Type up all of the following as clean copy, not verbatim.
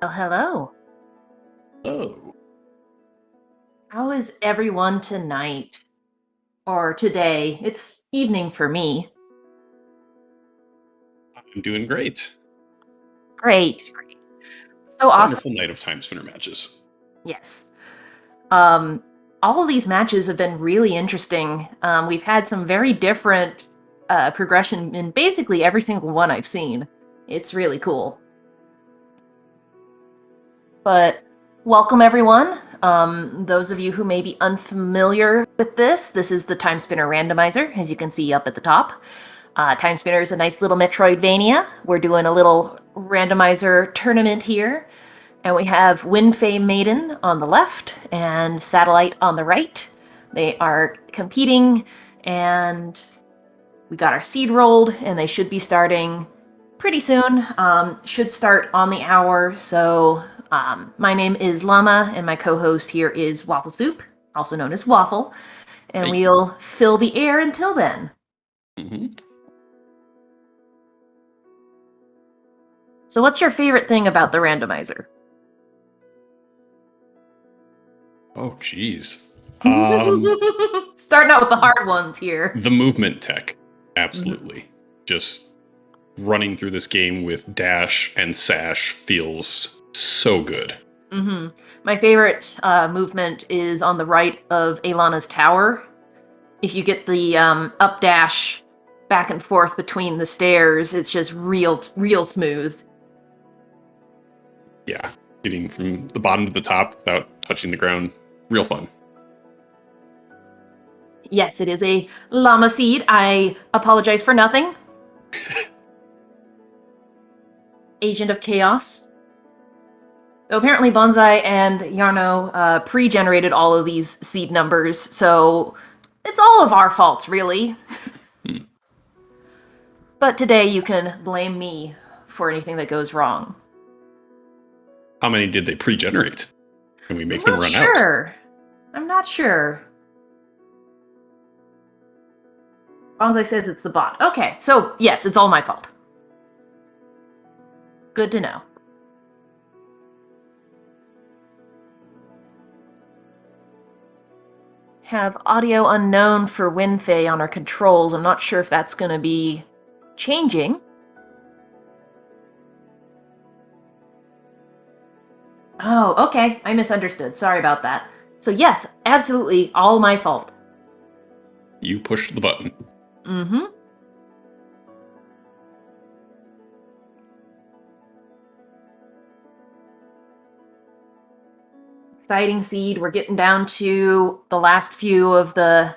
Oh, hello. Oh, How is everyone tonight? Or today? It's evening for me. I'm doing great. Great. So awesome. Wonderful night of Timespinner matches. Yes. All of these matches have been really interesting. We've had some very different progression in basically every single one I've seen. It's really cool. But welcome, everyone. Those of you who may be unfamiliar with this is the Timespinner Randomizer, as you can see up at the top. Timespinner is a nice little Metroidvania. We're doing a little randomizer tournament here. And we have WindFaeMaiden on the left and Satellite on the right. They are competing, and we got our seed rolled, and they should be starting pretty soon. Should start on the hour. So my name is Llama, and my co-host here is Waffle Soup, also known as Waffle. And we'll fill the air until then. Mm-hmm. So what's your favorite thing about the randomizer? Oh, geez. Starting out with the hard ones here. The movement tech. Absolutely. Just running through this game with dash and sash feels so good. My favorite movement is on the right of Alana's tower. If you get the up dash back and forth between the stairs, it's just real smooth. Yeah. Getting from the bottom to the top without touching the ground. Real fun. Yes, it is a llama seed. I apologize for nothing. Agent of Chaos. So apparently Bonsai and Yarno pre-generated all of these seed numbers, so it's all of our faults, really. But today you can blame me for anything that goes wrong. How many did they pre-generate? Can we make them run out? I'm not sure. Bonsai says it's the bot. Okay, so yes, it's all my fault. Good to know. Have audio unknown for WindFae on our controls. I'm not sure if that's going to be changing. Oh, okay. I misunderstood. Sorry about that. So yes, absolutely all my fault. You pushed the button. Mm-hmm. Exciting seed. We're getting down to the last few of the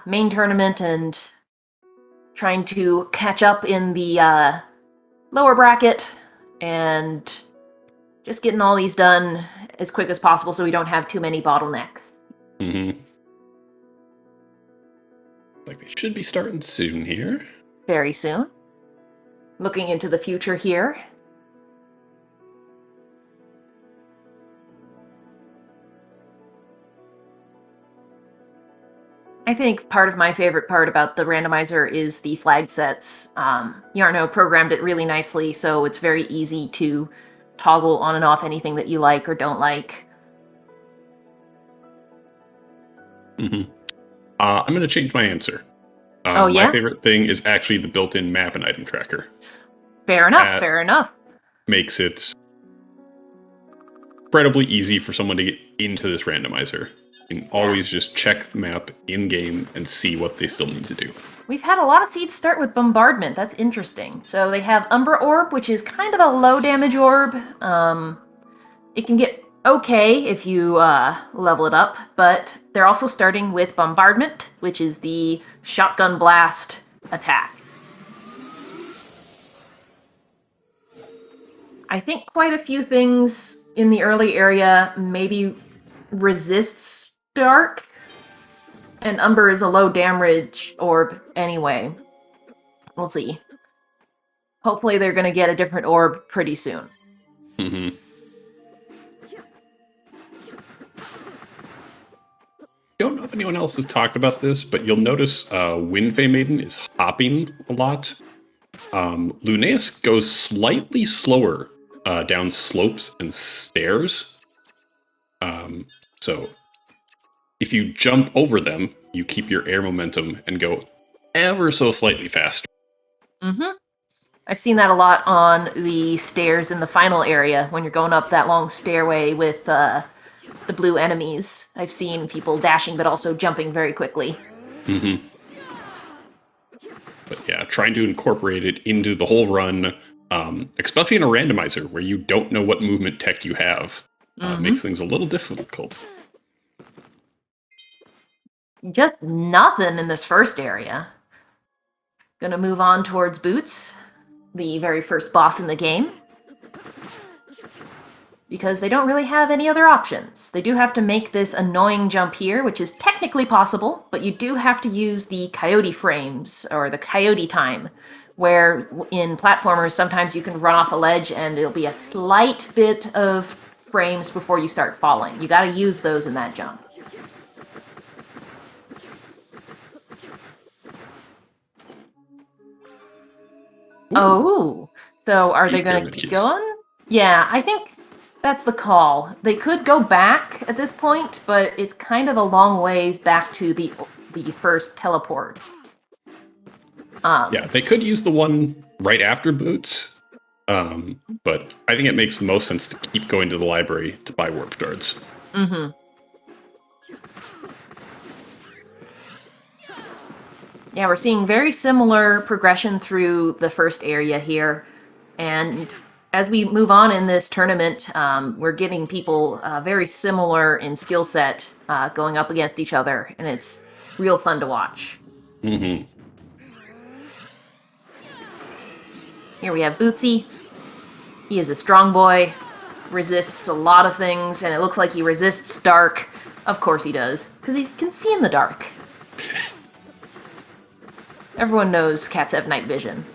main tournament and trying to catch up in the lower bracket and just getting all these done as quick as possible so we don't have too many bottlenecks. Mm-hmm. Like they should be starting soon here. Very soon. Looking into the future here. I think part of my favorite part about the randomizer is the flag sets. Yarno programmed it really nicely, so it's very easy to toggle on and off anything that you like or don't like. Mm-hmm. I'm going to change my answer. Oh, yeah? My favorite thing is actually the built-in map and item tracker. Fair enough. Makes it incredibly easy for someone to get into this randomizer. You can always just check the map in-game and see what they still need to do. We've had a lot of seeds start with Bombardment. That's interesting. So they have Umbra Orb, which is kind of a low damage orb. It can get okay if you level it up, but they're also starting with Bombardment, which is the shotgun blast attack. I think quite a few things in the early area maybe resists dark, and Umber is a low damage orb anyway. We'll see. Hopefully they're going to get a different orb pretty soon. Mm-hmm. Don't know if anyone else has talked about this, but you'll notice WindFaeMaiden is hopping a lot. Lunaeus goes slightly slower down slopes and stairs. So if you jump over them, you keep your air momentum and go ever so slightly faster. Mm-hmm. I've seen that a lot on the stairs in the final area when you're going up that long stairway with the blue enemies. I've seen people dashing but also jumping very quickly. Mm-hmm. But yeah, trying to incorporate it into the whole run, especially in a randomizer where you don't know what movement tech you have, makes things a little difficult. Just nothing in this first area. Gonna move on towards Boots, the very first boss in the game. Because they don't really have any other options. They do have to make this annoying jump here, which is technically possible, but you do have to use the coyote frames, or the coyote time, where in platformers sometimes you can run off a ledge and it'll be a slight bit of frames before you start falling. You gotta use those in that jump. Ooh. Oh, so are they gonna keep going? Yeah, I think that's the call. They could go back at this point, but it's kind of a long ways back to the first teleport. Yeah, they could use the one right after Boots, but I think it makes the most sense to keep going to the library to buy warp shards. Mm-hmm. Yeah, we're seeing very similar progression through the first area here, and as we move on in this tournament, we're getting people very similar in skill set going up against each other, and it's real fun to watch. Mm-hmm. Here we have Bootsy. He is a strong boy, resists a lot of things, and it looks like he resists dark. Of course he does, because he can see in the dark. Everyone knows cats have night vision.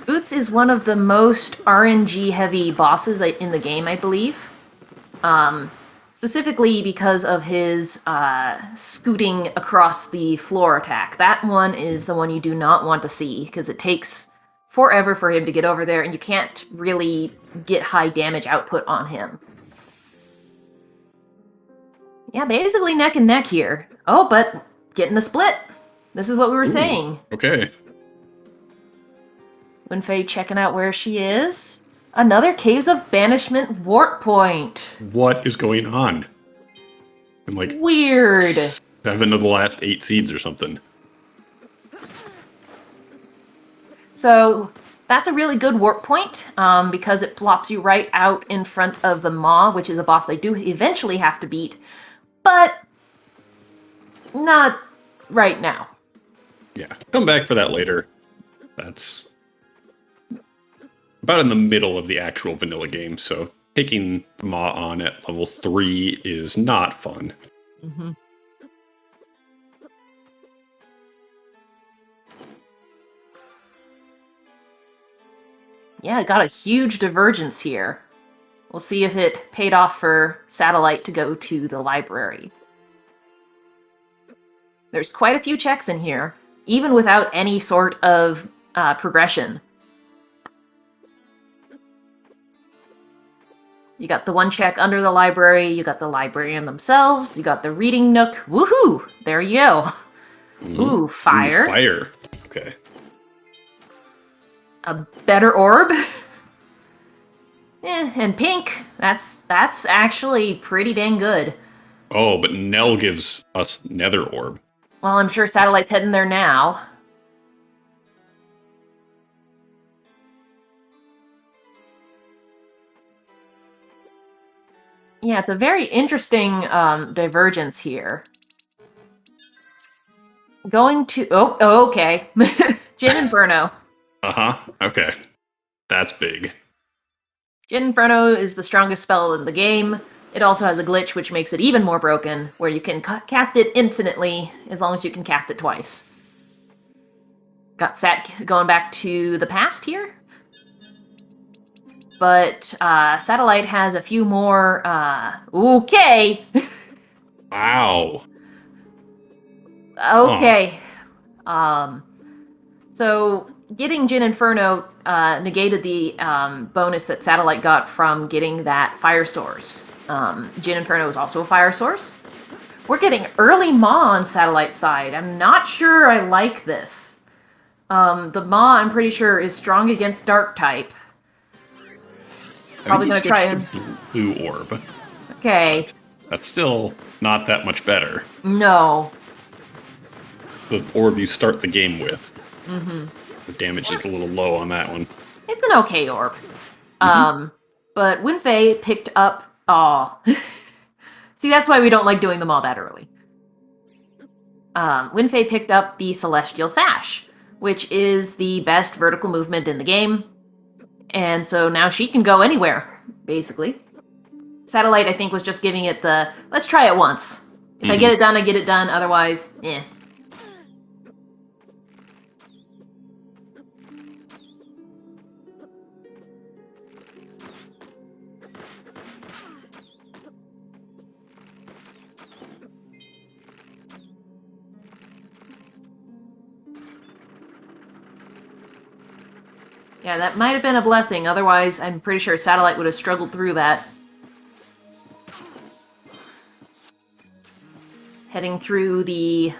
Boots is one of the most RNG-heavy bosses in the game, I believe. Specifically because of his scooting across the floor attack. That one is the one you do not want to see, because it takes forever for him to get over there, and you can't really get high damage output on him. Yeah, basically neck and neck here. Oh, but getting the split. This is what we were saying. Okay. WindFae checking out where she is. Another Caves of Banishment warp point. What is going on? And like weird. 7 of the last 8 seeds or something. So that's a really good warp point because it plops you right out in front of the Maw, which is a boss they do eventually have to beat, but not right now. Yeah, come back for that later. That's about in the middle of the actual vanilla game, so taking the Maw on at level 3 is not fun. Mm-hmm. Yeah, it got a huge divergence here. We'll see if it paid off for Satellite to go to the library. There's quite a few checks in here, even without any sort of progression. You got the one check under the library, you got the librarian themselves, you got the reading nook. Woohoo! There you go. Ooh, fire. Ooh, fire. Okay. A better orb. And pink. That's actually pretty dang good. Oh, but Nell gives us Nether Orb. Well, I'm sure Satellite's heading there now. Yeah, it's a very interesting divergence here. Going to... Oh, okay. Jin Inferno. Uh-huh. Okay. That's big. Jin Inferno is the strongest spell in the game. It also has a glitch which makes it even more broken, where you can cast it infinitely as long as you can cast it twice. Got Sat going back to the past here. But Satellite has a few more... Okay! Wow. Okay. So getting Jin Inferno negated the bonus that Satellite got from getting that fire source. Jin Inferno is also a fire source. We're getting early Maw on Satellite's side. I'm not sure I like this. The Maw, I'm pretty sure, is strong against Dark type. Probably gonna try and blue orb. Okay. That's still not that much better. No. The orb you start the game with. Mm-hmm. The damage is a little low on that one. It's an okay orb. Mm-hmm. But WindFae picked up... Aw. See, that's why we don't like doing them all that early. WindFae picked up the Celestial Sash, which is the best vertical movement in the game. And so now she can go anywhere, basically. Satellite, I think, was just giving it the, let's try it once. If I get it done, I get it done. Otherwise, eh. Yeah, that might have been a blessing. Otherwise, I'm pretty sure Satellite would have struggled through that. Heading through the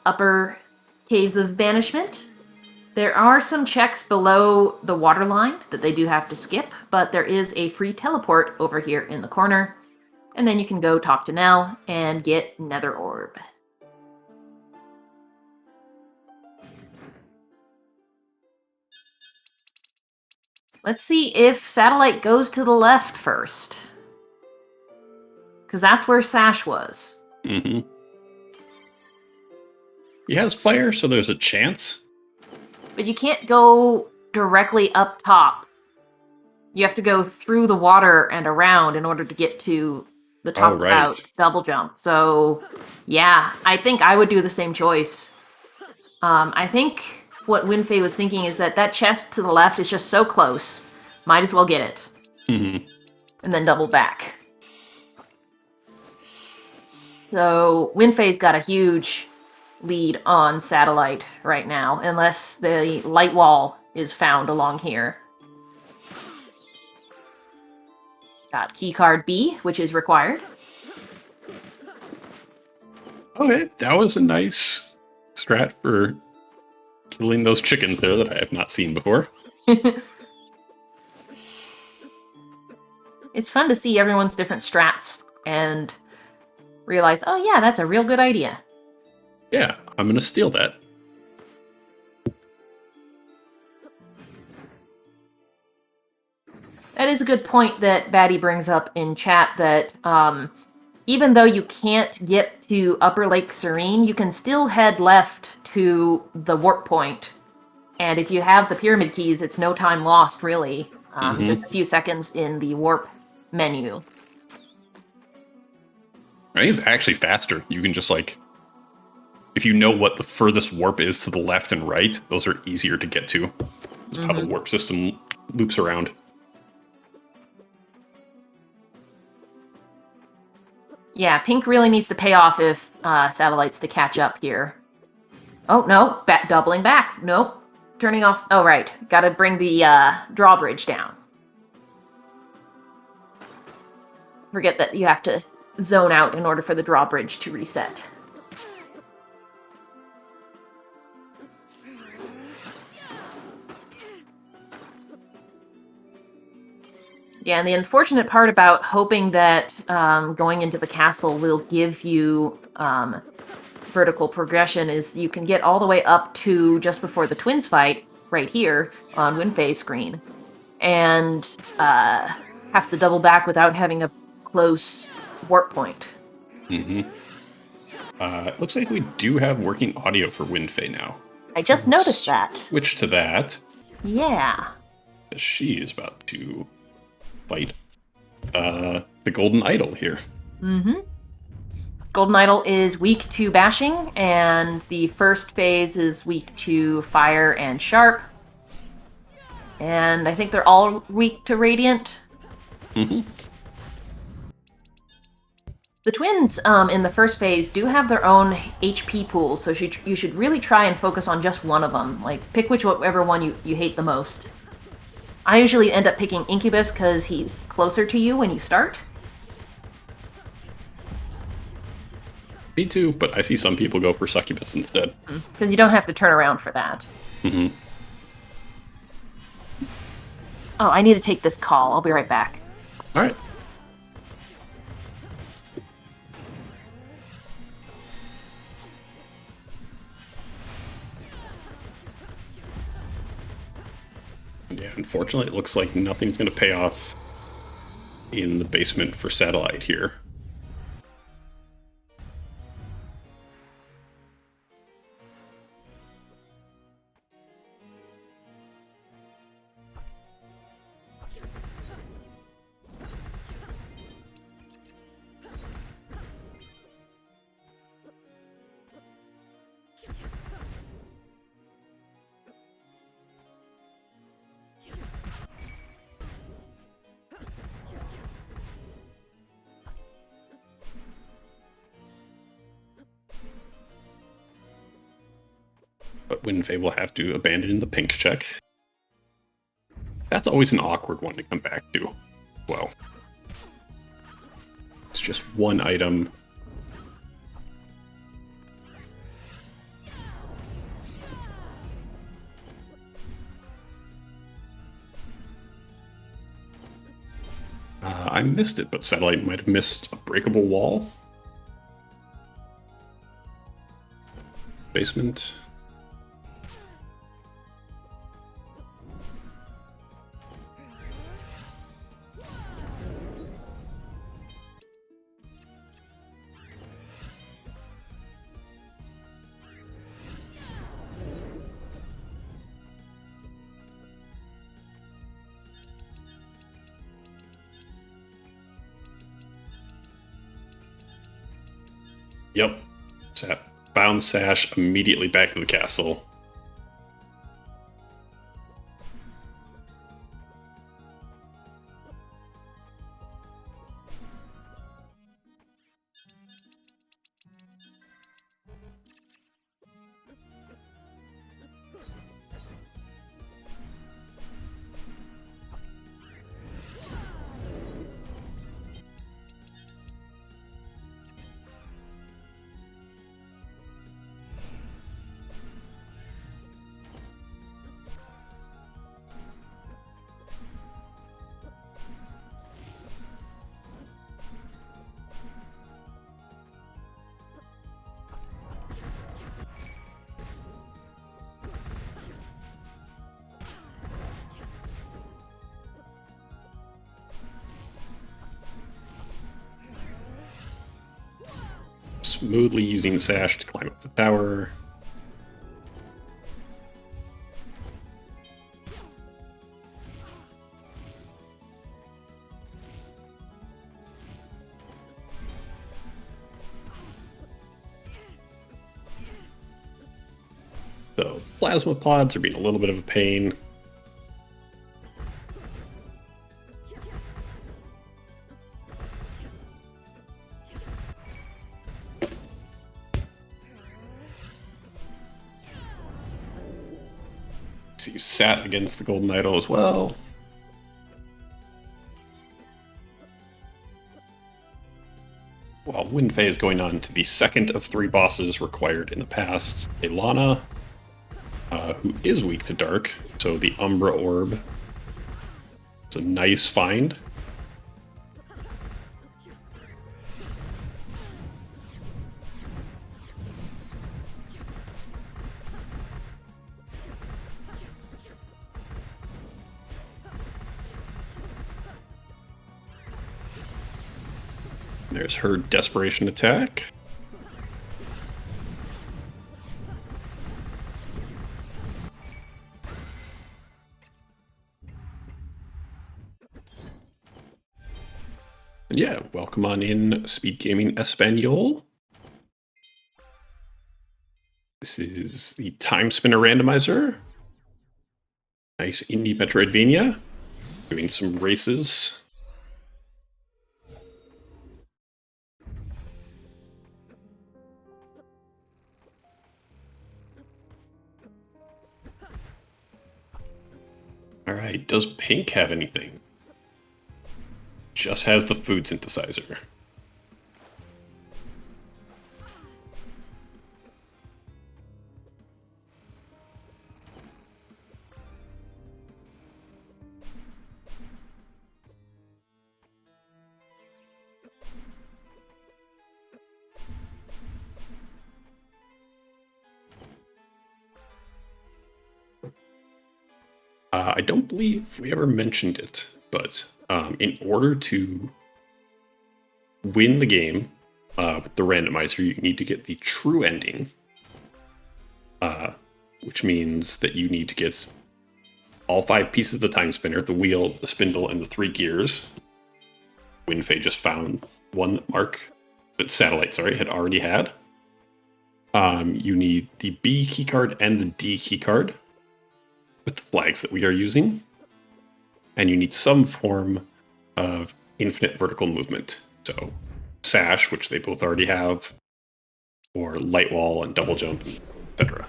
upper Caves of Banishment. There are some checks below the water line that they do have to skip, but there is a free teleport over here in the corner. And then you can go talk to Nell and get Nether Orb. Let's see if Satellite goes to the left first. Because that's where Sash was. Mm-hmm. He has fire, so there's a chance. But you can't go directly up top. You have to go through the water and around in order to get to the top without double jump. So, yeah, I think I would do the same choice. I think what WindFae was thinking is that that chest to the left is just so close. Might as well get it. Mm-hmm. And then double back. So WindFae's got a huge lead on Satellite right now, unless the light wall is found along here. Got keycard B, which is required. Okay, that was a nice strat for killing those chickens there that I have not seen before. It's fun to see everyone's different strats and realize, oh yeah, that's a real good idea. Yeah, I'm gonna steal that. That is a good point that Batty brings up in chat, that even though you can't get to Upper Lake Serene, you can still head left to the warp point. And if you have the pyramid keys, it's no time lost, really. Just a few seconds in the warp menu. I think it's actually faster. You can just, like, if you know what the furthest warp is to the left and right, those are easier to get to. That's how the warp system loops around. Yeah, Pink really needs to pay off if Satellite's to catch up here. Oh, no, doubling back. Nope. Turning off. Oh, right. Gotta bring the drawbridge down. Forget that you have to zone out in order for the drawbridge to reset. Yeah, and the unfortunate part about hoping that going into the castle will give you vertical progression is you can get all the way up to just before the twins fight, right here on WindFae's screen, and have to double back without having a close warp point. It looks like we do have working audio for WindFae now. I just noticed that. Switch to that. Yeah. She is about to fight the Golden Idol here. Golden Idol is weak to bashing, and the first phase is weak to fire and sharp. And I think they're all weak to radiant. The twins in the first phase do have their own HP pool, so you should really try and focus on just one of them. Like, pick whichever one you hate the most. I usually end up picking Incubus because he's closer to you when you start. Me too, but I see some people go for Succubus instead. Because you don't have to turn around for that. Mm-hmm. Oh, I need to take this call. I'll be right back. All right. Yeah, unfortunately, it looks like nothing's going to pay off in the basement for Satellite here. But WindFae will have to abandon the pink check. That's always an awkward one to come back to. Well, it's just one item. I missed it, but Satellite might have missed a breakable wall. Basement. Yep. Bound Sash immediately back to the castle. Smoothly using Sash to climb up the tower. The plasma pods are being a little bit of a pain. So you sat against the Golden Idol as well. While WindFae is going on to the second of 3 bosses required in the past, Ilana, who is weak to dark, so the Umbra Orb. It's a nice find. There's her Desperation attack. And yeah, welcome on in, SpeedGaming Espanol. This is the Timespinner Randomizer. Nice indie Metroidvania. Doing some races. Alright, does pink have anything? Just has the food synthesizer. I don't believe we ever mentioned it, but in order to win the game with the randomizer, you need to get the true ending, which means that you need to get all 5 pieces of the time spinner, the wheel, the spindle, and the 3 gears. WindFae just found one that Satellite had already had. You need the B keycard and the D keycard with the flags that we are using. And you need some form of infinite vertical movement. So Sash, which they both already have, or Light Wall and Double Jump, etc.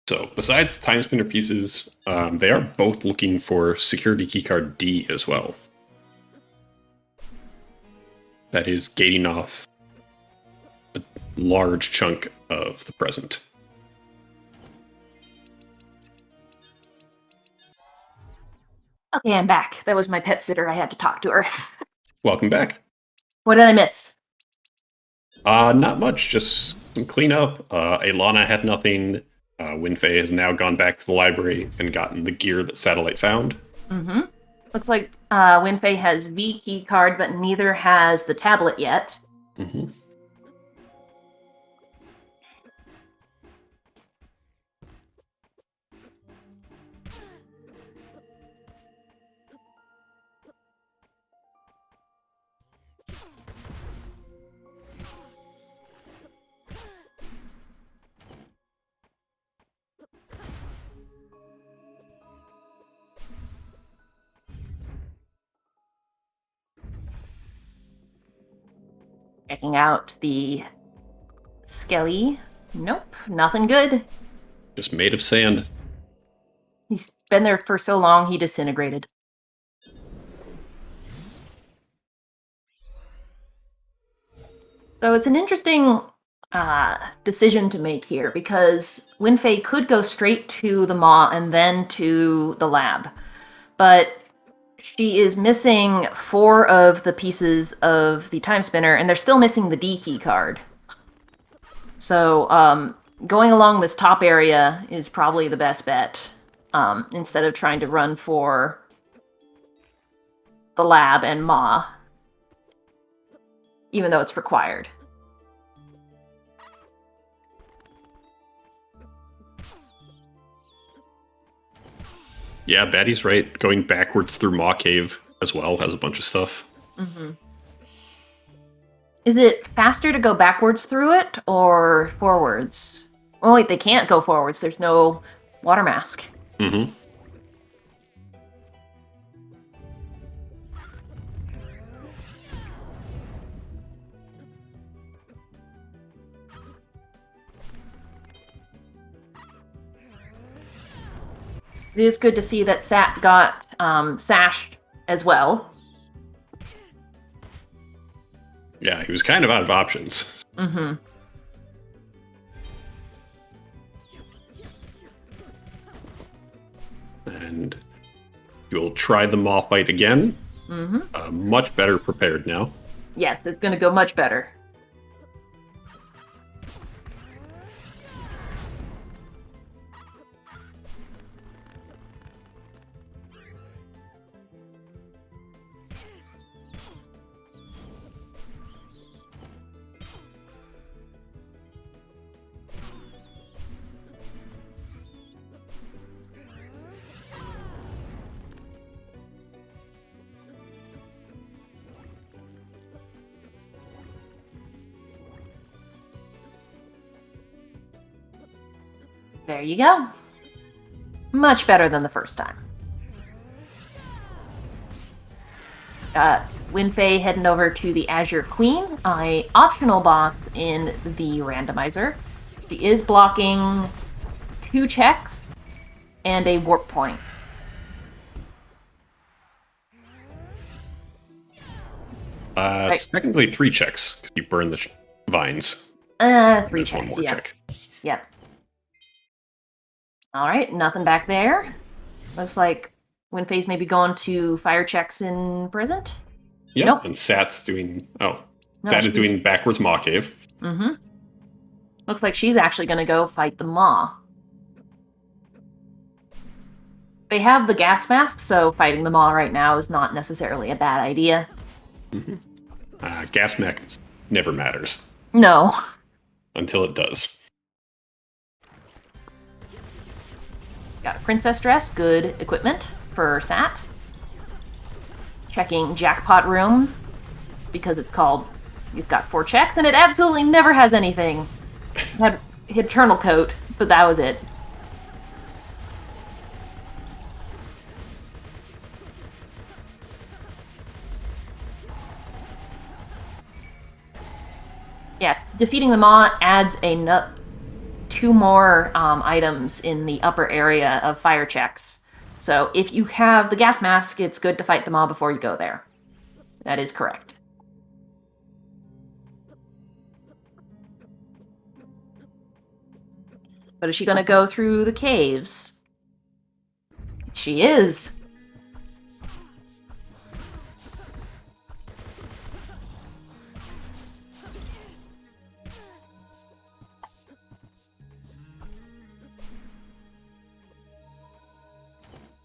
So besides the time spinner pieces, they are both looking for security keycard D as well. That is gating off a large chunk of the present. Okay, I'm back. That was my pet sitter. I had to talk to her. Welcome back. What did I miss? Not much, just some cleanup. Alana had nothing. WindFae has now gone back to the library and gotten the gear that Satellite found. Mm-hmm. Looks like WindFae has V key card, but neither has the tablet yet. Mm-hmm. Checking out the Skelly. Nope, nothing good. Just made of sand. He's been there for so long, he disintegrated. So it's an interesting decision to make here, because WindFae could go straight to the Maw and then to the lab. But she is missing 4 of the pieces of the time spinner, and they're still missing the D key card. So going along this top area is probably the best bet, instead of trying to run for the lab and Maw, even though it's required. Yeah, Batty's right. Going backwards through Maw Cave as well has a bunch of stuff. Mm-hmm. Is it faster to go backwards through it or forwards? Oh wait, they can't go forwards. There's no water mask. Mm-hmm. It is good to see that Sat got Sash as well. Yeah, he was kind of out of options. Mm-hmm. And you'll try the Maw fight again. Mm-hmm. Much better prepared now. Yes, it's going to go much better. There you go. Much better than the first time. WindFae heading over to the Azure Queen, a optional boss in the randomizer. She is blocking 2 checks and a warp point. It's technically 3 checks, because you burn the vines. 3 checks, one more yeah. check. Yep. Alright, nothing back there. Looks like WindFae's maybe going to fire checks in present? Yep, Nope. and Sat's doing... Oh, No, Sat is doing backwards Maw Cave. Mm-hmm. Looks like she's actually going to go fight the Maw. They have the gas mask, so fighting the Maw right now is not necessarily a bad idea. Mm-hmm. Gas mask never matters. No. Until it does. Got a princess dress, good equipment for Sat. Checking jackpot room, because it's got 4 checks, and it absolutely never has anything. It had Eternal Coat, but that was it. Yeah, defeating the Maw adds 2 more items in the upper area of fire checks. So if you have the gas mask, it's good to fight the Maw before you go there. That is correct. But is she going to go through the caves? She is.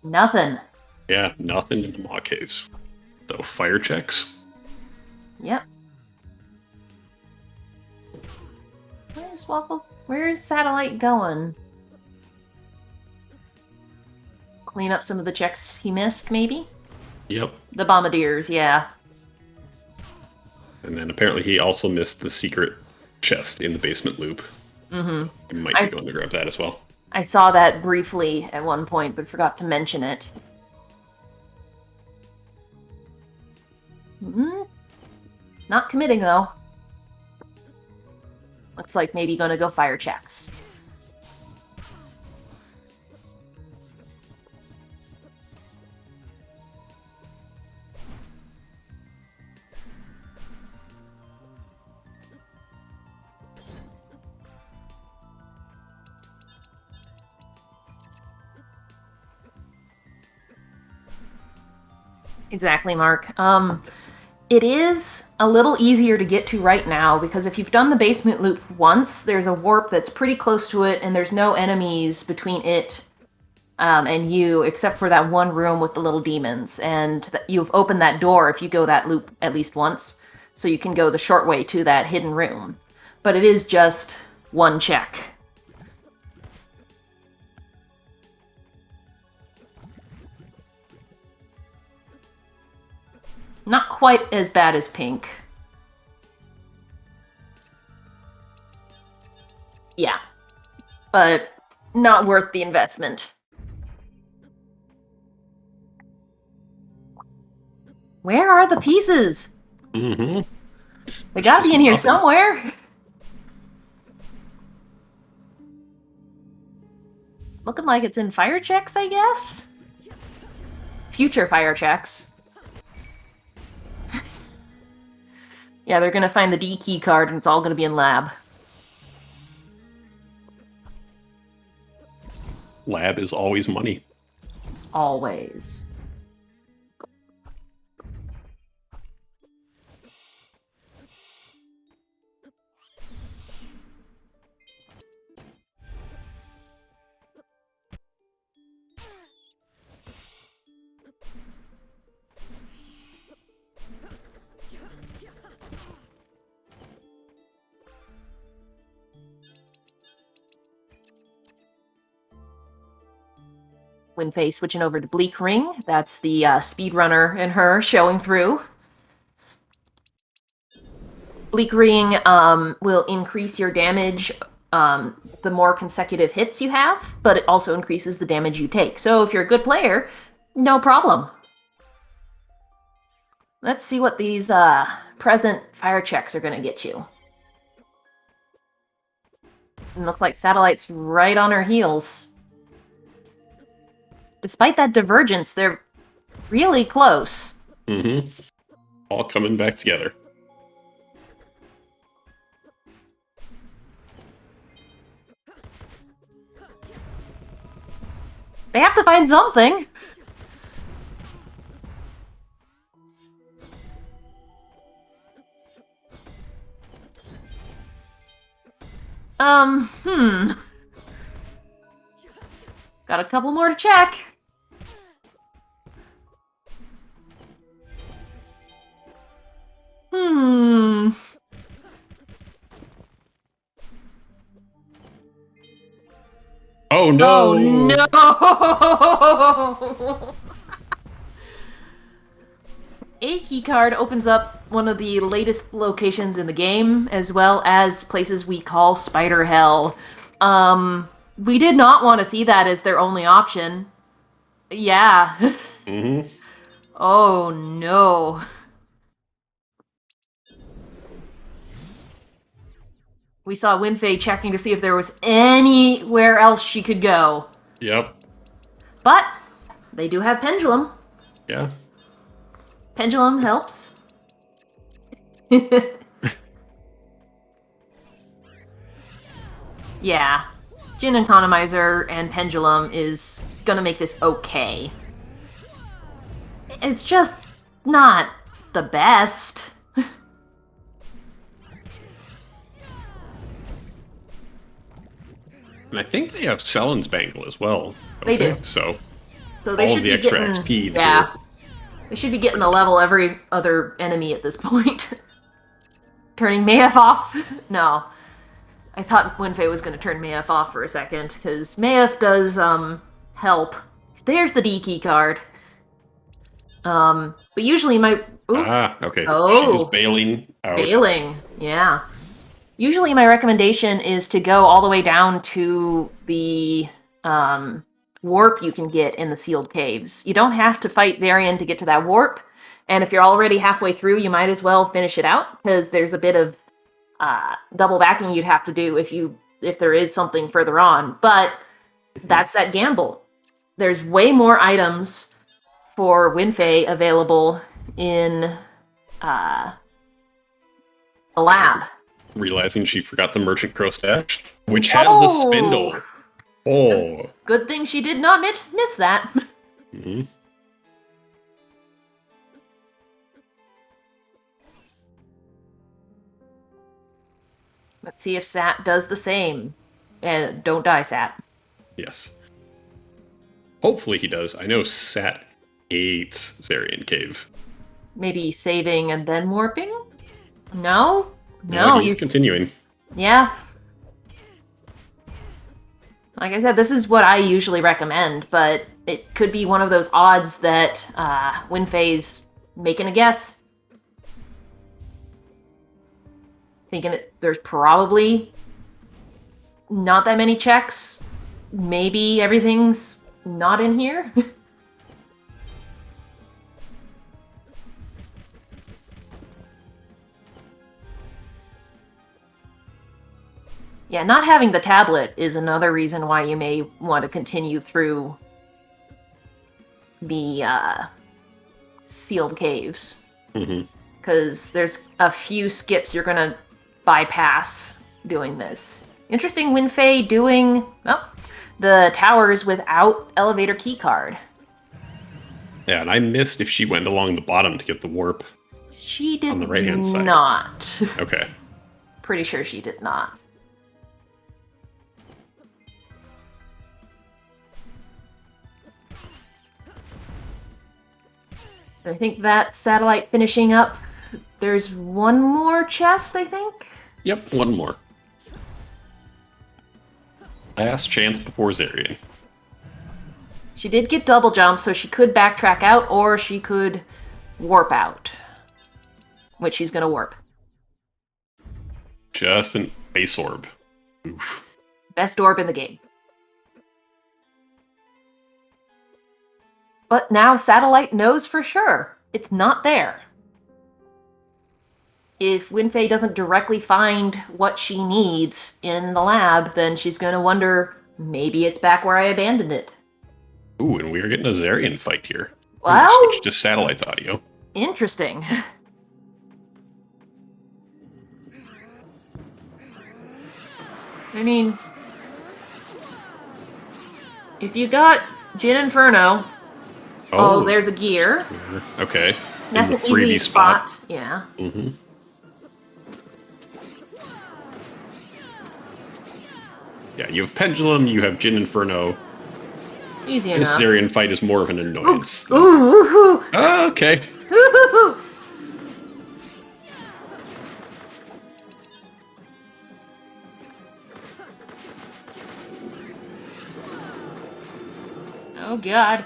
Nothing. Yeah, nothing in the Maw Caves. So, fire checks. Yep. Where's Waffle? Where's Satellite going? Clean up some of the checks he missed, maybe? Yep. The Bombardiers, yeah. And then apparently he also missed the secret chest in the basement loop. Mm-hmm. He might be going to grab that as well. I saw that briefly at one point, but forgot to mention it. Not committing, though. Looks like maybe gonna go fire checks. Exactly, Mark. It is a little easier to get to right now, because if you've done the basement loop once, there's a warp that's pretty close to it, and there's no enemies between it and you, except for that one room with the little demons. And you've opened that door if you go that loop at least once, so you can go the short way to that hidden room. But it is just 1 check. Not quite as bad as pink. Yeah. But not worth the investment. Where are the pieces? Mm-hmm. They gotta be in here somewhere. Looking like it's in fire checks, I guess? Future fire checks. Yeah, they're gonna find the D key card and it's all gonna be in lab. Lab is always money. Always. WindFae switching over to Bleak Ring. That's the speedrunner in her showing through. Bleak Ring will increase your damage the more consecutive hits you have, but it also increases the damage you take. So if you're a good player, no problem. Let's see what these present fire checks are going to get you. And looks like Satellite's right on her heels. Despite that divergence, they're really close. Mm-hmm. All coming back together. They have to find something. Got a couple more to check. Oh no! Oh no! A keycard opens up one of the latest locations in the game, as well as places we call Spider Hell. We did not want to see that as their only option. Yeah. Mm-hmm. Oh no. We saw WindFae checking to see if there was anywhere else she could go. Yep. But they do have Pendulum. Yeah. Pendulum helps. Yeah. Jin Economizer and Pendulum is gonna make this okay. It's just not the best. And I think they have Sellen's Bangle as well. They do. So they all should of the be extra getting, XP. Yeah. They should be getting a level every other enemy at this point. Turning Mayef off? No. I thought WindFae was going to turn Mayef off for a second, because Mayef does, help. There's the D key card. But usually my... Ooh. Okay. Oh. She's bailing out. Bailing, yeah. Usually my recommendation is to go all the way down to the warp you can get in the sealed caves. You don't have to fight Zarian to get to that warp, and if you're already halfway through, you might as well finish it out, because there's a bit of double backing you'd have to do if there is something further on. But that's that gamble. There's way more items for WindFae available in a lab. Realizing she forgot the Merchant Crow stash, which had the spindle. Oh. Good thing she did not miss that. Mm-hmm. Let's see if Sat does the same. And don't die, Sat. Yes. Hopefully he does. I know Sat hates Zarian Cave. Maybe saving and then warping? No? No, he's continuing. Yeah. Like I said, this is what I usually recommend, but it could be one of those odds that WindFae's making a guess. Thinking there's probably not that many checks. Maybe everything's not in here. Yeah, not having the tablet is another reason why you may want to continue through the sealed caves. Because there's a few skips you're going to bypass doing this. Interesting, WindFae doing the towers without elevator keycard. Yeah, and I missed if she went along the bottom to get the warp. She did on the right-hand side. Not. Okay. Pretty sure she did not. I think that satellite finishing up. There's one more chest, I think? Yep, one more. Last chance before Zarian. She did get double jump, so she could backtrack out, or she could warp out. Which she's gonna warp. Just an base orb. Oof. Best orb in the game. But now Satellite knows for sure. It's not there. if WindFae doesn't directly find what she needs in the lab, then she's going to wonder, maybe it's back where I abandoned it. Ooh, and we are getting a Zarian fight here. Well, Switch to Satellite's audio. Interesting. I mean, if you got Jin Inferno, oh there's a gear. Okay. That's an easy spot. Yeah. Mm-hmm. Yeah, you have Pendulum, you have Jin Inferno. Easy this enough. This Zarian fight is more of an annoyance. Ooh, ooh, ooh. Oh, okay. Ooh, ooh, ooh. Oh, God.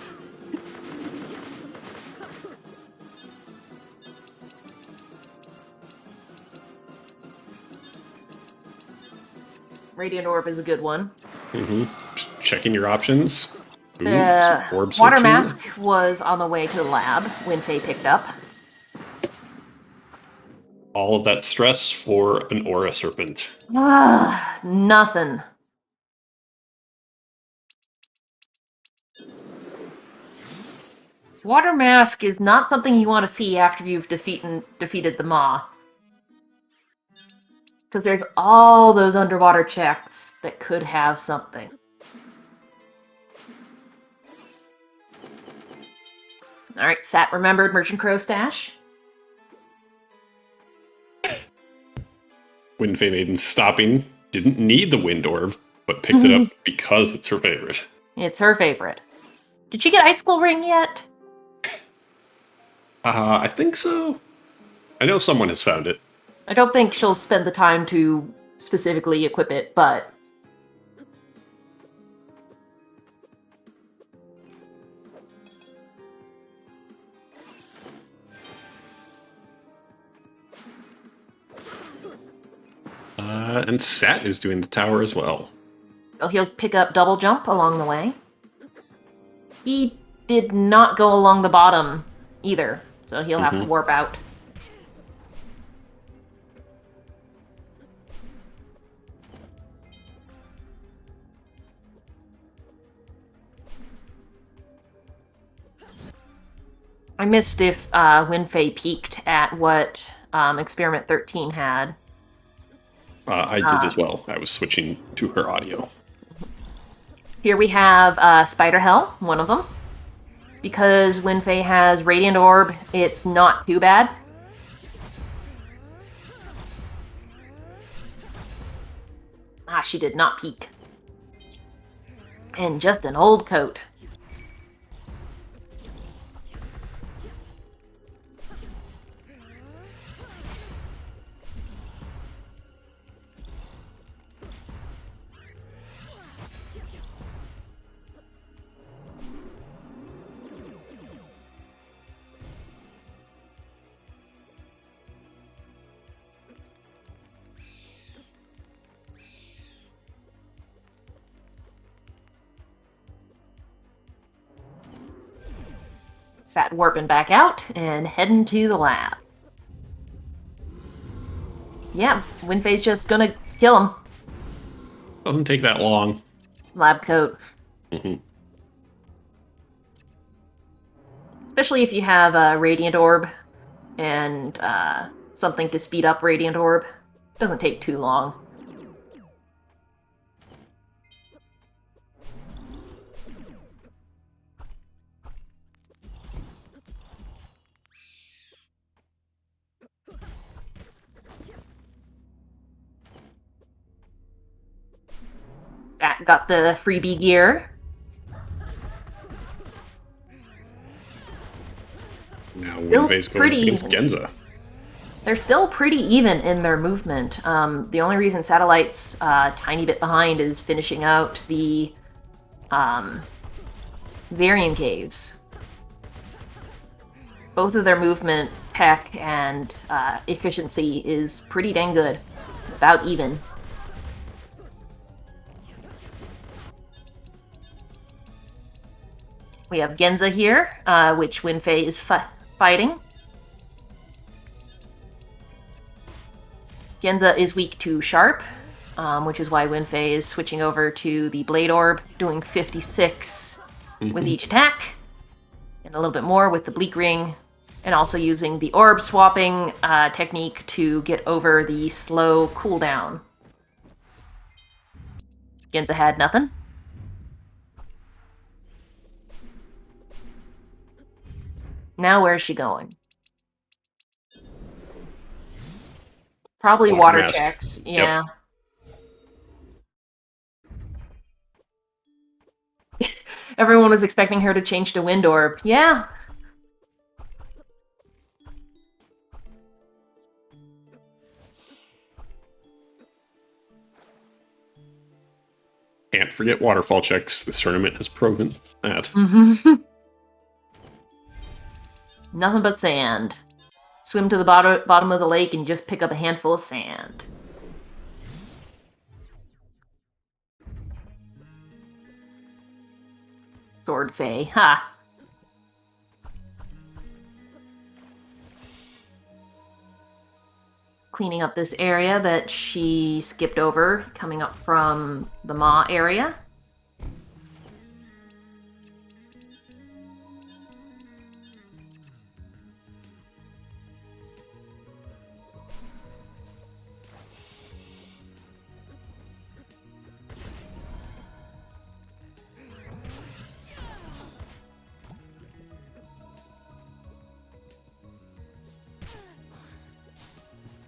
Radiant Orb is a good one. Mm-hmm. Just checking your options. Ooh, Water switching. Mask was on the way to the lab. WindFae picked up. All of that stress for an Aura Serpent. Nothing. Water Mask is not something you want to see after you've defeated the Maw. Because there's all those underwater checks that could have something. Alright, Sat remembered Merchant Crow stash. WindFaeMaiden stopping. Didn't need the Wind Orb, but picked it up because it's her favorite. It's her favorite. Did she get Icicle Ring yet? I think so. I know someone has found it. I don't think she'll spend the time to specifically equip it, but... And Sat is doing the tower as well. So he'll pick up double jump along the way. He did not go along the bottom either, so he'll have to warp out. I missed if WindFae peeked at what Experiment 13 had. I did as well. I was switching to her audio. Here we have Spider Hell, one of them. Because WindFae has Radiant Orb, it's not too bad. She did not peek. And just an old coat. Sat warping back out and heading to the lab. Yeah, WindFae's just gonna kill him. Doesn't take that long. Lab coat. Especially if you have a Radiant Orb and something to speed up Radiant Orb. Doesn't take too long. That got the freebie gear. Now WindFae's going against Genza. They're still pretty even in their movement. The only reason Satellite's tiny bit behind is finishing out the Zarian Caves. Both of their movement, tech, and efficiency is pretty dang good. About even. We have Genza here, which WindFae is fighting. Genza is weak to Sharp, which is why WindFae is switching over to the Blade Orb, doing 56 with each attack, and a little bit more with the Bleak Ring, and also using the Orb swapping technique to get over the slow cooldown. Genza had nothing. Now where's she going? Probably water mask. checks, yeah. Yep. Everyone was expecting her to change to Wind Orb. Yeah. Can't forget waterfall checks. This tournament has proven that. Nothing but sand. Swim to the bottom of the lake and just pick up a handful of sand. Sword Fae, ha! Cleaning up this area that she skipped over, coming up from the Maw area.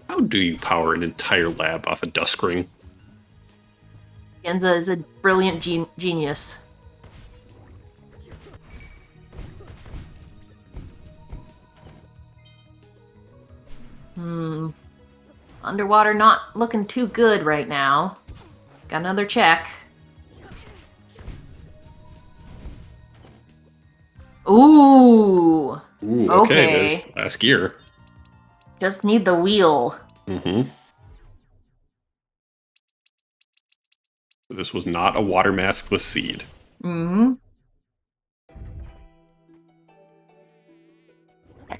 How do you power an entire lab off a dusk ring? Genza is a brilliant genius. Underwater not looking too good right now. Got another check. Ooh! Ooh, Okay. There's the last gear. Just need the wheel. So this was not a water maskless seed. Checking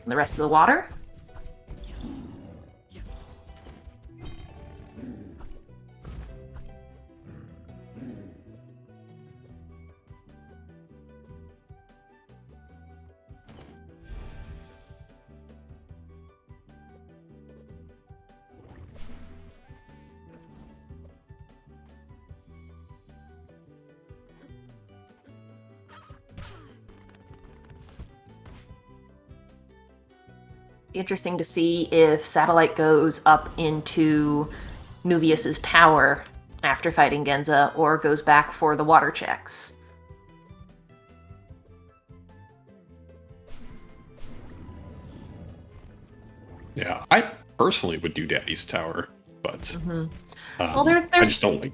the rest of the water. Interesting to see if Satellite goes up into Nuvius's tower after fighting Genza, or goes back for the water checks. Yeah, I personally would do Daddy's tower, but Well, there's I just don't like.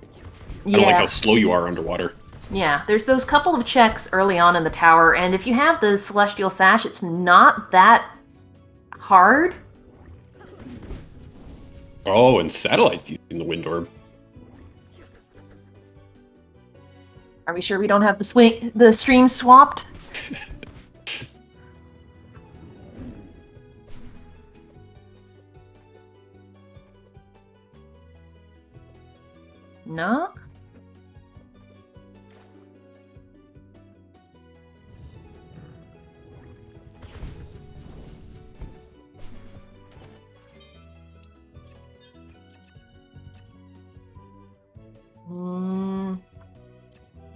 I don't like how slow you are underwater. Yeah, there's those couple of checks early on in the tower, and if you have the Celestial Sash, it's not that hard. Oh, and Satellite's using the Wind Orb. Are we sure we don't have the streams swapped? No?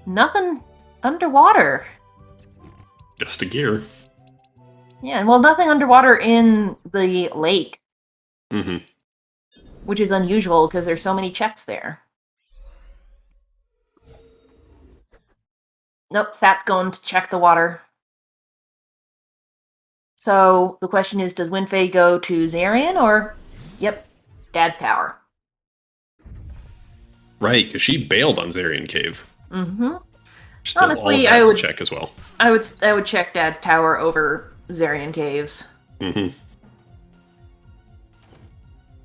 Nothing underwater. Just a gear. Yeah, well, nothing underwater in the lake. Which is unusual because there's so many checks there. Nope, Sat's going to check the water. So the question is, does WindFae go to Zarian or... Yep, Dad's tower. Right, because she bailed on Zarian Cave. Still, Honestly, I would check as well. I would check Dad's tower over Zarian Caves. And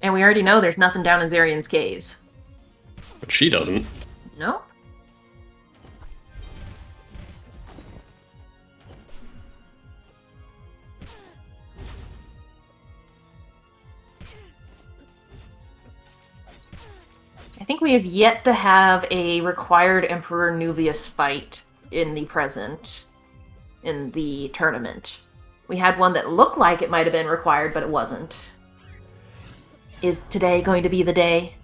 we already know there's nothing down in Zarian's caves. But she doesn't. No? I think we have yet to have a required Emperor Nuvius fight in the present, in the tournament. We had one that looked like it might have been required, but it wasn't. Is today going to be the day?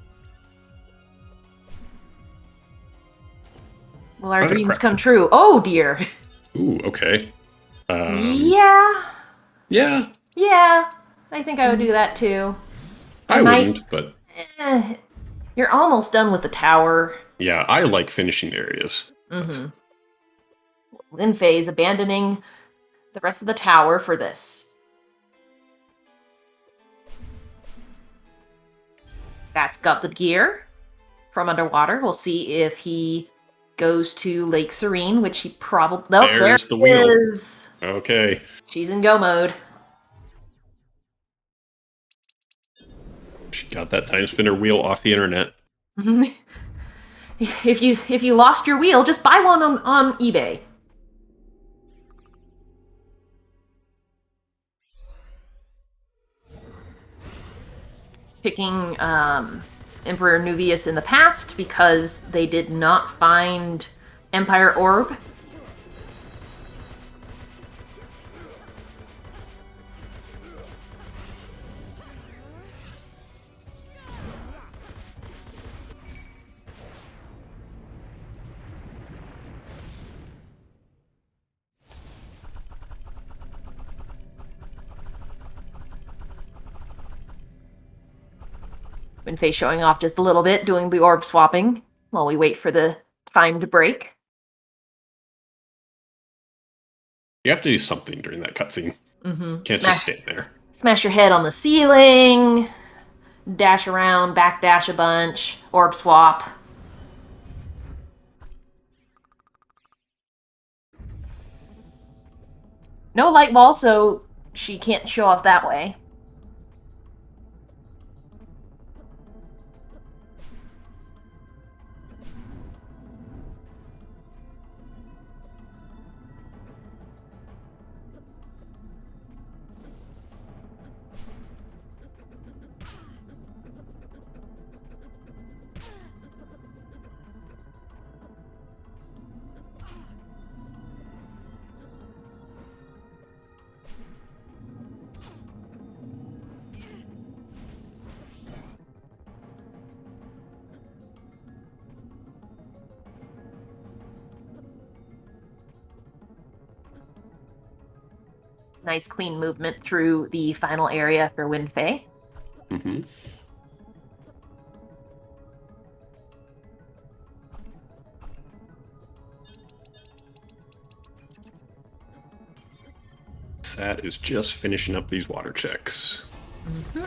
Will our dreams come true? Oh dear! Ooh, okay. Yeah. Yeah. Yeah. I think I would do that too. I wouldn't, but... You're almost done with the tower. Yeah, I like finishing areas. Mm-hmm. WindFae is abandoning the rest of the tower for this. That's got the gear from underwater. We'll see if he goes to Lake Serene, which he probably... Nope, There's the wheel. Is. Okay. She's in go mode. She got that time spinner wheel off the internet. If you lost your wheel, just buy one on eBay. Picking Emperor Nuvius in the past because they did not find Empire Orb. WindFae showing off just a little bit, doing the orb swapping while we wait for the time to break. You have to do something during that cutscene. Mm-hmm. Can't just stand there. Smash your head on the ceiling, dash around, backdash a bunch, orb swap. No light ball, so she can't show off that way. Nice clean movement through the final area for WindFae. Mm-hmm. That is just finishing up these water checks. Mm-hmm.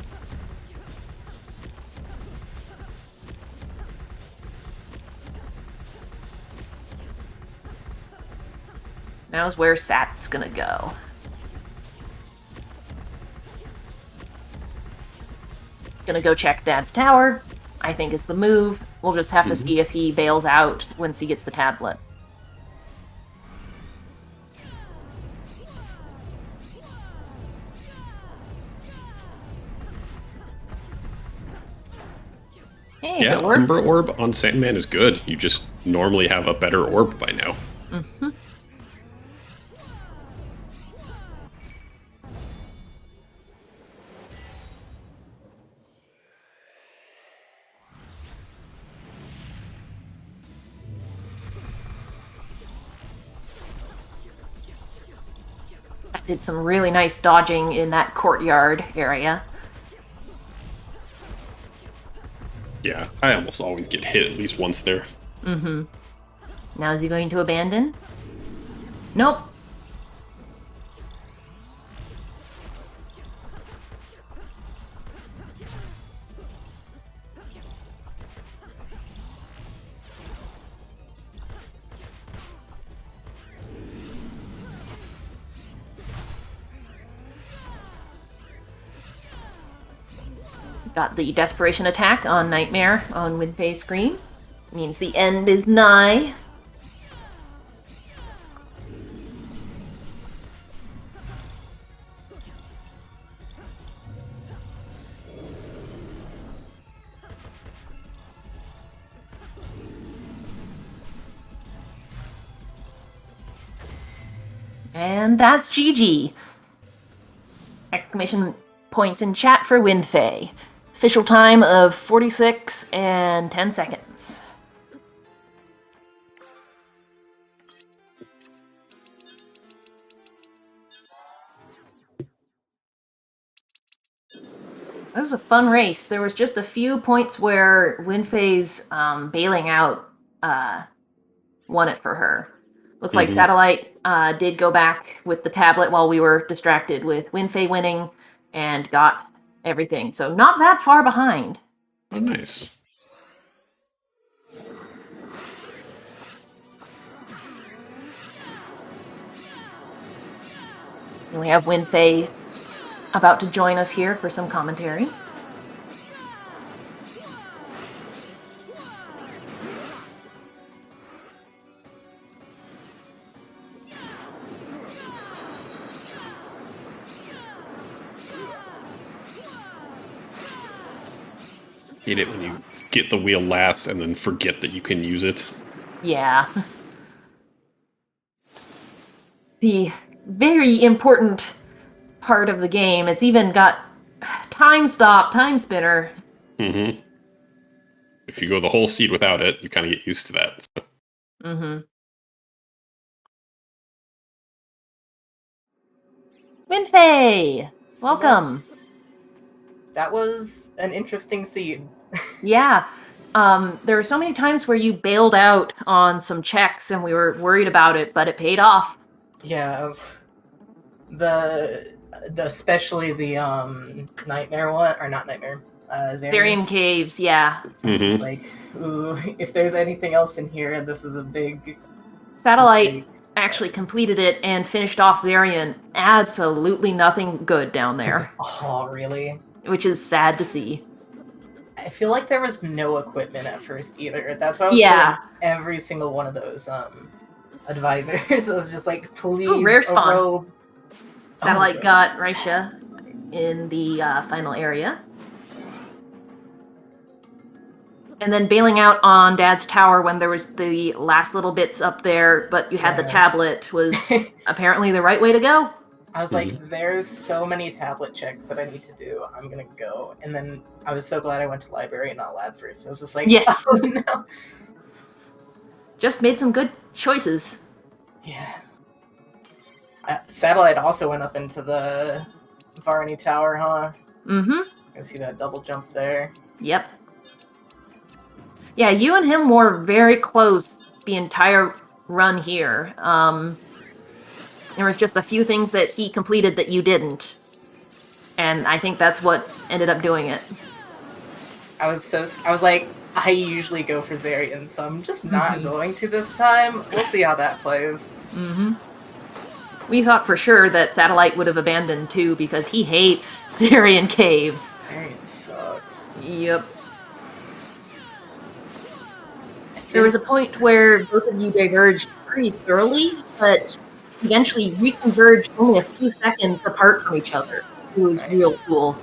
Now's where Sat's gonna go. Gonna go check Dad's tower, I think is the move. We'll just have to see if he bails out once he gets the tablet. Hey, hey, Yeah, Umbra Orb on Sandman is good. You just normally have a better orb by now. Mm-hmm. Did some really nice dodging in that courtyard area. Yeah, I almost always get hit at least once there. Mm-hmm. Now is he going to abandon? Nope. Got the desperation attack on Nightmare on WindFae's screen. Means the end is nigh. And that's GG. Exclamation points in chat for WindFae. Official time of 46 and 10 seconds. That was a fun race. There was just a few points where WindFae's bailing out won it for her. Looks like Satellite did go back with the tablet while we were distracted with WindFae winning and got everything. So not that far behind. Oh, nice. And we have WindFae about to join us here for some commentary. Hate it when you get the wheel last and then forget that you can use it. Yeah. The very important part of the game. It's even got time stop, time spinner. Mm-hmm. If you go the whole seed without it, you kind of get used to that. So. Mm-hmm. WindFae! Welcome! That was an interesting seed. Yeah. There were so many times where you bailed out on some checks and we were worried about it, but it paid off. Yeah, it was especially the nightmare one, or not nightmare, Zarian Caves, yeah. It's just like, ooh, if there's anything else in here, this is a big Satellite mistake. actually completed it and finished off Zarian. Absolutely nothing good down there. Oh, really? Which is sad to see. I feel like there was no equipment at first either. That's why I was doing every single one of those advisors. I was just like, please, rare a spawn. robe. Satellite got Raisha in the final area. And then bailing out on Dad's tower when there was the last little bits up there, but you had the tablet was apparently the right way to go. I was like, there's so many tablet checks that I need to do. I'm gonna go. And then I was so glad I went to library and not lab first. I was just like, yes. Oh, no. Just made some good choices. Yeah. Satellite also went up into the Varney Tower, huh? Mm-hmm. I see that double jump there. Yep. Yeah, you and him were very close the entire run here. There was just a few things that he completed that you didn't. And I think that's what ended up doing it. I was like, I usually go for Zarian, so I'm just not going to this time. We'll see how that plays. Mm-hmm. We thought for sure that Satellite would have abandoned too because he hates Zarian Caves. Zarian sucks. Yep. There was a point where both of you diverged pretty thoroughly, but eventually reconverged only a few seconds apart from each other. It was real cool.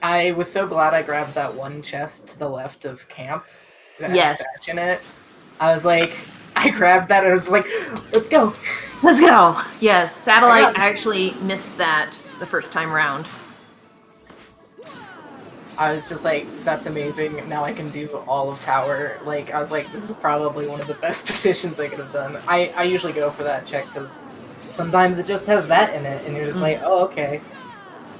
I was so glad I grabbed that one chest to the left of camp that had Satch in it. I was like, I grabbed that and I was like, let's go. Let's go. Yes, Satellite actually missed that the first time round. I was just like, that's amazing. Now I can do all of Tower. Like, I was like, this is probably one of the best decisions I could have done. I usually go for that check because sometimes it just has that in it and you're just like, oh, okay.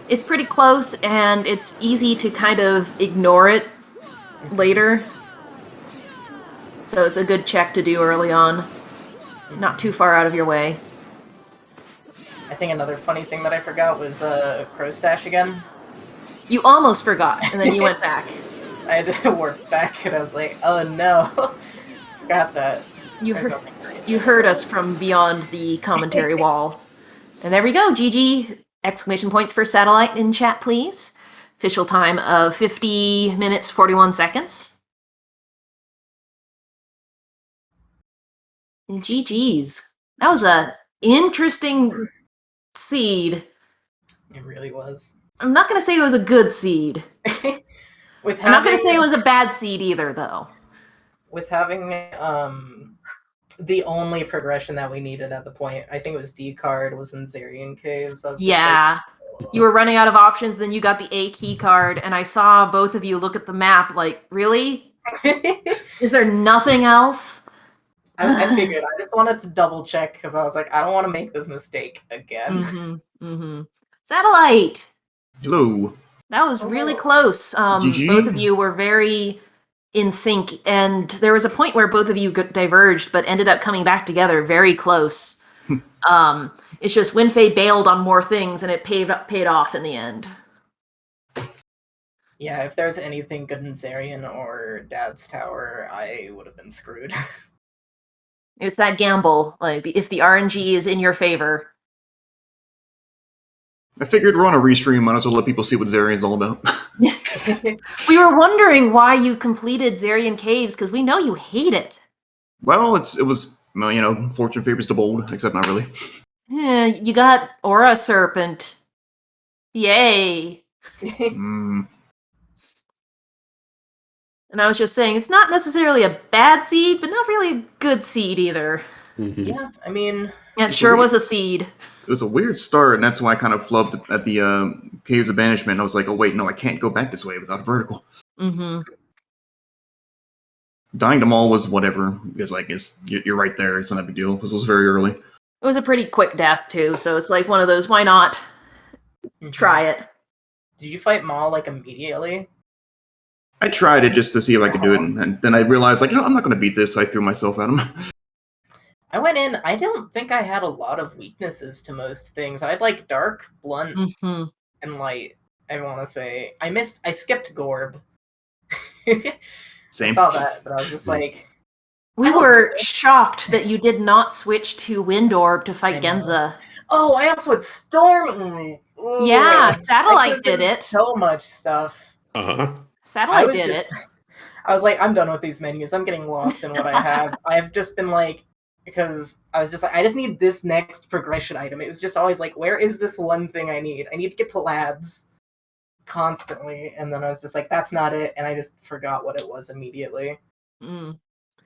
It's pretty close and it's easy to kind of ignore it later. So it's a good check to do early on. Not too far out of your way. I think another funny thing that I forgot was Crow Stash again. You almost forgot, and then you went back. I had to work back, and I was like, oh no. Forgot that. You heard us from beyond the commentary wall. And there we go, GG. Exclamation points for Satellite in chat, please. Official time of 50 minutes, 41 seconds. And GG's. That was a interesting seed. It really was. I'm not going to say it was a good seed. I'm not going to say it was a bad seed either, though. With having the only progression that we needed at the point. I think it was D card was in Zarian Caves. I was just Yeah. You were running out of options, then you got the A key card, and I saw both of you look at the map like, really? Is there nothing else? I figured. I just wanted to double check because I was like, I don't want to make this mistake again. Satellite! Hello. That was really close. GG. Both of you were very in sync, and there was a point where both of you diverged, but ended up coming back together very close. It's just WindFae bailed on more things, and it paid off in the end. Yeah, if there's anything good in Zarian or Dad's Tower, I would have been screwed. It's that gamble. Like, if the RNG is in your favor. I figured we're on a restream, might as well let people see what Zarian's all about. We were wondering why you completed Zarian Caves, because we know you hate it. Well, it was, well, you know, fortune favors the bold, except not really. Yeah, you got Aura Serpent. Yay. Mm. And I was just saying, it's not necessarily a bad seed, but not really a good seed either. Yeah, I mean... It sure was a seed. It was a weird start, and that's why I kind of flubbed at the Caves of Banishment. I was like, oh wait, no, I can't go back this way without a vertical. Dying to Maul was whatever, because like, you're right there, it's not a big deal, because it was very early. It was a pretty quick death, too, so it's like one of those, why not? Try it. Did you fight Maul, like, immediately? I tried it just to see if I could do it, and then I realized, like, you know, I'm not going to beat this, so I threw myself at him. I went in, I don't think I had a lot of weaknesses to most things. I had, like, Dark, Blunt, and Light, I want to say. I skipped Gorb. Same. I saw that, but I was just like... We were shocked that you did not switch to Wind Orb to fight Genza. Oh, I also had Storm! Yeah, Satellite did it. So much stuff. Satellite did it. I was like, I'm done with these menus. I'm getting lost in what I have. I've just been like, because I was just like, I just need this next progression item. It was just always like, where is this one thing I need? I need to get to labs constantly. And then I was just like, that's not it. And I just forgot what it was immediately.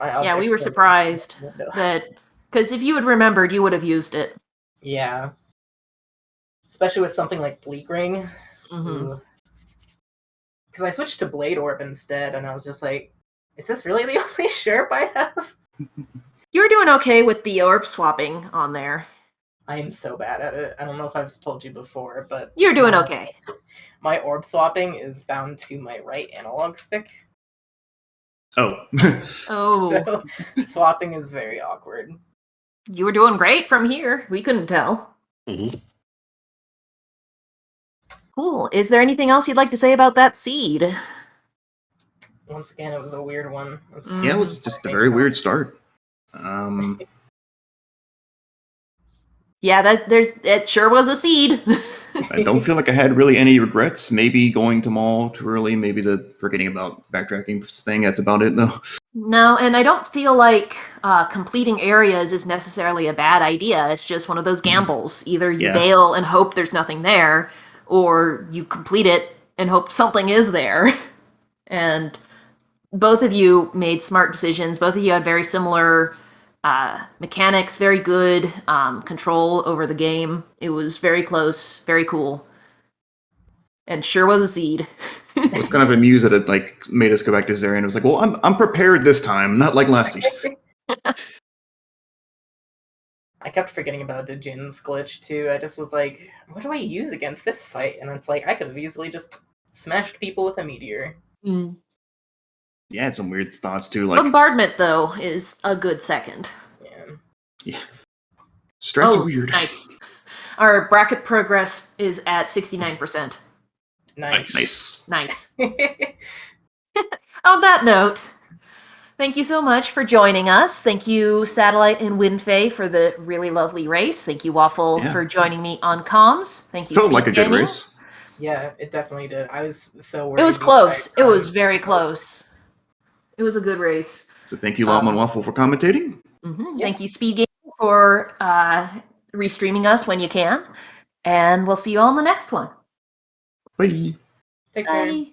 Yeah, we were surprised that, because if you had remembered, you would have used it. Yeah. Especially with something like Bleak Ring. Because I switched to Blade Orb instead, and I was just like, is this really the only Sherp I have? You were doing okay with the orb swapping on there. I am so bad at it. I don't know if I've told you before, but... You're doing okay. My orb swapping is bound to my right analog stick. Oh. Oh. So, swapping is very awkward. You were doing great from here. We couldn't tell. Cool. Is there anything else you'd like to say about that seed? Once again, it was a weird one. Yeah, it was just a very weird start. Yeah, it sure was a seed. I don't feel like I had really any regrets. Maybe going to Maul too early, maybe the forgetting about backtracking thing, that's about it though. No, and I don't feel like completing areas is necessarily a bad idea. It's just one of those gambles. Either you bail and hope there's nothing there, or you complete it and hope something is there. And both of you made smart decisions. Both of you had very similar mechanics, very good control over the game. It was very close, very cool, and sure was a seed. I was kind of amused that it like made us go back to Zarian. It was like, well, I'm prepared this time, not like last week. I kept forgetting about the Jin's glitch too. I just was like, what do I use against this fight? And it's like, I could have easily just smashed people with a meteor. Yeah, had some weird thoughts too. Like Bombardment, though, is a good second. Yeah. Stress weird. Nice. Our bracket progress is at 69%. Nice. On that note, thank you so much for joining us. Thank you, Satellite and WindFae, for the really lovely race. Thank you, Waffle, for joining me on comms. Thank you, Felt like a good race. Yeah, it definitely did. I was so worried. It was close. It was very close. It was a good race. So thank you, Lawman Waffle, for commentating. Thank you, SpeedGaming, for restreaming us when you can. And we'll see you all in the next one. Bye. Take care.